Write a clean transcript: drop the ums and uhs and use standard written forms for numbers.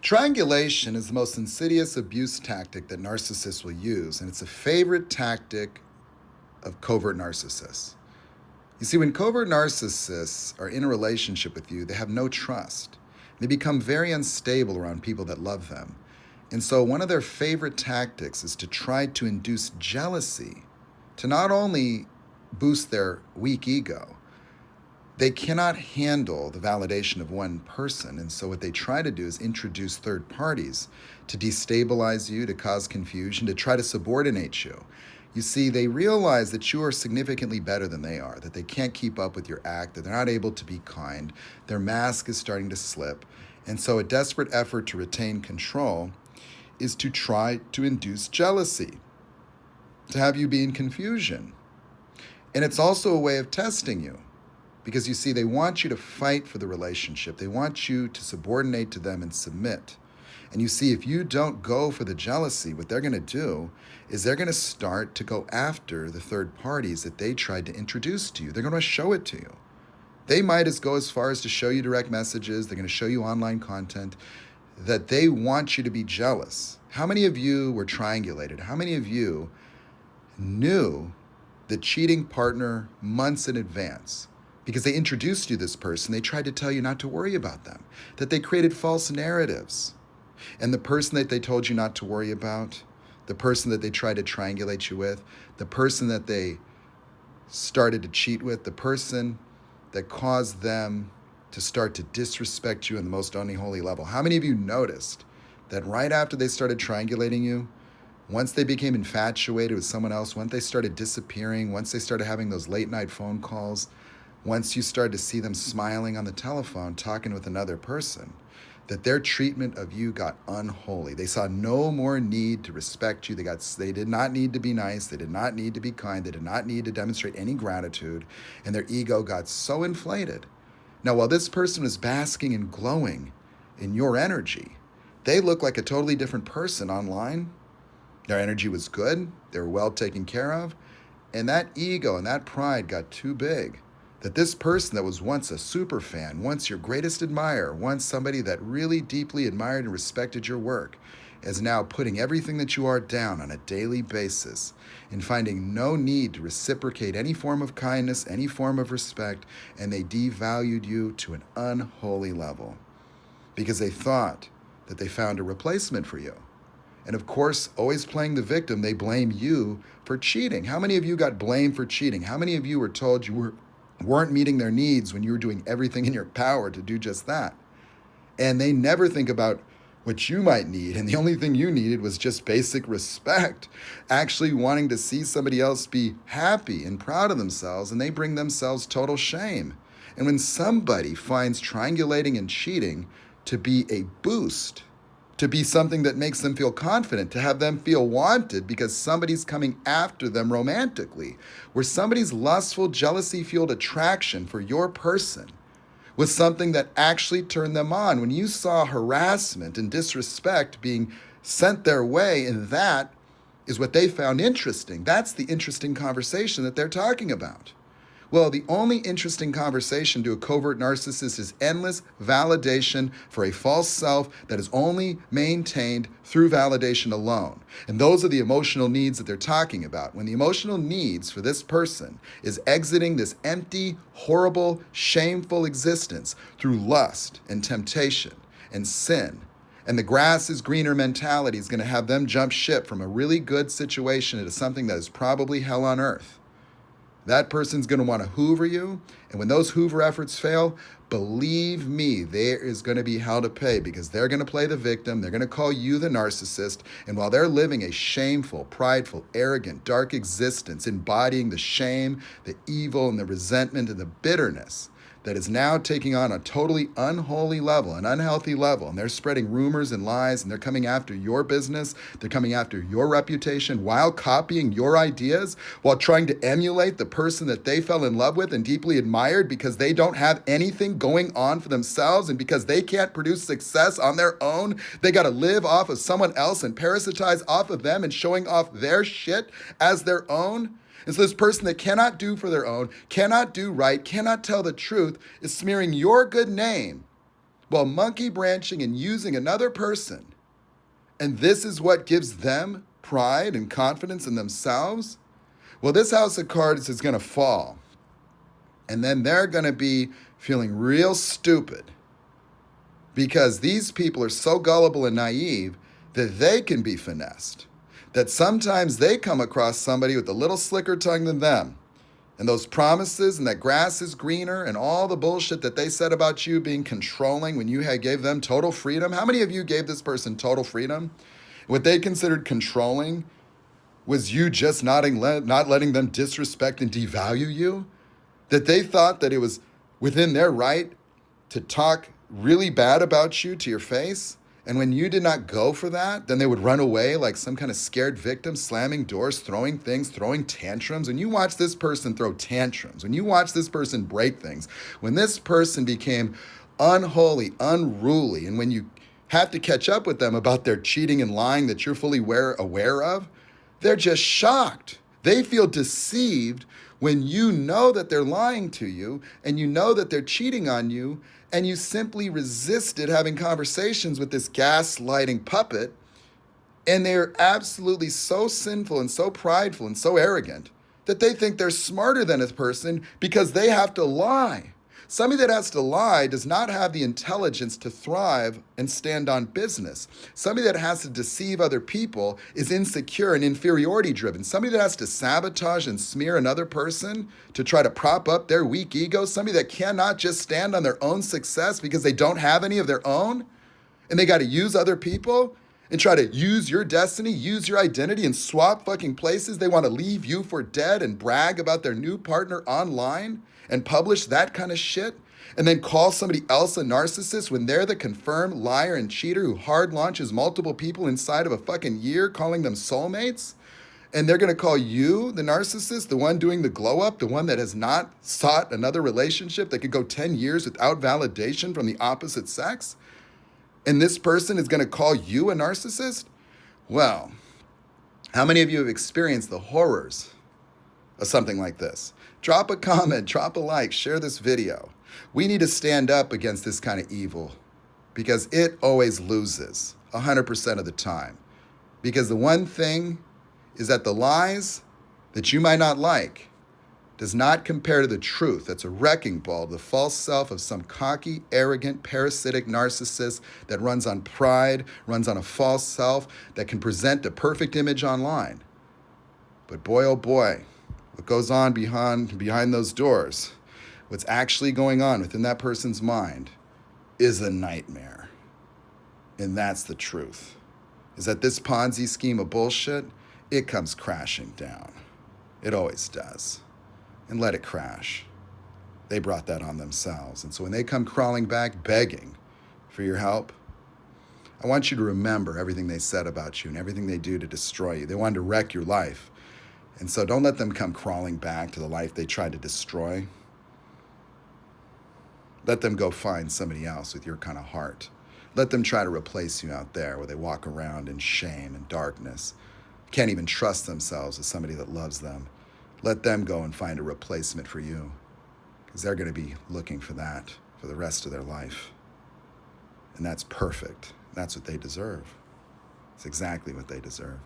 Triangulation is the most insidious abuse tactic that narcissists will use, and it's a favorite tactic of covert narcissists. You see, when covert narcissists are in a relationship with you, they have no trust. They become very unstable around people that love them. And so, one of their favorite tactics is to try to induce jealousy to not only boost their weak ego, they cannot handle the validation of one person. And so, what they try to do is introduce third parties to destabilize you, to cause confusion, to try to subordinate you. You see, they realize that you are significantly better than they are, that they can't keep up with your act, that they're not able to be kind, their mask is starting to slip. And so, a desperate effort to retain control is to try to induce jealousy, to have you be in confusion. And it's also a way of testing you. Because you see, they want you to fight for the relationship. They want you to subordinate to them and submit. And you see, if you don't go for the jealousy, what they're going to do is they're going to start to go after the third parties that they tried to introduce to you. They're going to show it to you. They might go as far as to show you direct messages. They're going to show you online content that they want you to be jealous. How many of you were triangulated? How many of you knew the cheating partner months in advance? Because they introduced you to this person, they tried to tell you not to worry about them, that they created false narratives. And the person that they told you not to worry about, the person that they tried to triangulate you with, the person that they started to cheat with, the person that caused them to start to disrespect you on the most unholy level. How many of you noticed that right after they started triangulating you, once they became infatuated with someone else, once they started disappearing, once they started having those late night phone calls, once you started to see them smiling on the telephone, talking with another person, that their treatment of you got unholy. They saw no more need to respect you. They did not need to be nice. They did not need to be kind. They did not need to demonstrate any gratitude. And their ego got so inflated. Now, while this person was basking and glowing in your energy, they looked like a totally different person online. Their energy was good. They were well taken care of. And that ego and that pride got too big. That this person that was once a super fan, once your greatest admirer, once somebody that really deeply admired and respected your work, is now putting everything that you are down on a daily basis and finding no need to reciprocate any form of kindness, any form of respect, and they devalued you to an unholy level because they thought that they found a replacement for you. And of course, always playing the victim, they blame you for cheating. How many of you got blamed for cheating? How many of you were told you weren't meeting their needs when you were doing everything in your power to do just that? And they never think about what you might need. And the only thing you needed was just basic respect, actually wanting to see somebody else be happy and proud of themselves, and they bring themselves total shame. And when somebody finds triangulating and cheating to be a boost, to be something that makes them feel confident, to have them feel wanted because somebody's coming after them romantically, where somebody's lustful, jealousy-fueled attraction for your person was something that actually turned them on. When you saw harassment and disrespect being sent their way, and that is what they found interesting. That's the interesting conversation that they're talking about. Well, the only interesting conversation to a covert narcissist is endless validation for a false self that is only maintained through validation alone. And those are the emotional needs that they're talking about. When the emotional needs for this person is exiting this empty, horrible, shameful existence through lust and temptation and sin, and the grass is greener mentality is going to have them jump ship from a really good situation into something that is probably hell on earth. That person's going to want to hoover you. And when those hoover efforts fail, believe me, there is going to be hell to pay because they're going to play the victim. They're going to call you the narcissist. And while they're living a shameful, prideful, arrogant, dark existence, embodying the shame, the evil, and the resentment and the bitterness that is now taking on a totally unholy level, an unhealthy level, and they're spreading rumors and lies, and they're coming after your business, they're coming after your reputation while copying your ideas, while trying to emulate the person that they fell in love with and deeply admired because they don't have anything going on for themselves, and because they can't produce success on their own, they got to live off of someone else and parasitize off of them and showing off their shit as their own. And so this person that cannot do for their own, cannot do right, cannot tell the truth, is smearing your good name while monkey branching and using another person. And this is what gives them pride and confidence in themselves. Well, this house of cards is going to fall. And then they're going to be feeling real stupid because these people are so gullible and naive that they can be finessed. That sometimes they come across somebody with a little slicker tongue than them. And those promises and that grass is greener and all the bullshit that they said about you being controlling when you gave them total freedom. How many of you gave this person total freedom? What they considered controlling was you just not letting them disrespect and devalue you? That they thought that it was within their right to talk really bad about you to your face? And when you did not go for that, then they would run away like some kind of scared victim, slamming doors, throwing things, throwing tantrums. When you watch this person throw tantrums, when you watch this person break things, when this person became unholy, unruly, and when you have to catch up with them about their cheating and lying that you're fully aware of, they're just shocked. They feel deceived when you know that they're lying to you and you know that they're cheating on you, and you simply resisted having conversations with this gaslighting puppet, and they're absolutely so sinful and so prideful and so arrogant that they think they're smarter than a person because they have to lie. Somebody that has to lie does not have the intelligence to thrive and stand on business. Somebody that has to deceive other people is insecure and inferiority driven. Somebody that has to sabotage and smear another person to try to prop up their weak ego. Somebody that cannot just stand on their own success because they don't have any of their own. And they got to use other people and try to use your destiny, use your identity and swap fucking places. They want to leave you for dead and brag about their new partner online and publish that kind of shit, and then call somebody else a narcissist when they're the confirmed liar and cheater who hard launches multiple people inside of a fucking year, calling them soulmates. And they're going to call you the narcissist, the one doing the glow up, the one that has not sought another relationship that could go 10 years without validation from the opposite sex. And this person is going to call you a narcissist? Well, how many of you have experienced the horrors of something like this? Drop a comment, drop a like, share this video. We need to stand up against this kind of evil because it always loses 100% of the time. Because the one thing is that the lies that you might not like does not compare to the truth. That's a wrecking ball, the false self of some cocky, arrogant, parasitic narcissist that runs on pride, runs on a false self that can present a perfect image online. But boy, oh boy, what goes on behind those doors, what's actually going on within that person's mind is a nightmare. And that's the truth, is that this Ponzi scheme of bullshit, it comes crashing down. It always does. And let it crash. They brought that on themselves. And so when they come crawling back begging for your help, I want you to remember everything they said about you and everything they do to destroy you. They wanted to wreck your life. And so don't let them come crawling back to the life they tried to destroy. Let them go find somebody else with your kind of heart. Let them try to replace you out there where they walk around in shame and darkness. Can't even trust themselves as somebody that loves them. Let them go and find a replacement for you, because they're going to be looking for that for the rest of their life. And that's perfect. That's what they deserve. It's exactly what they deserve.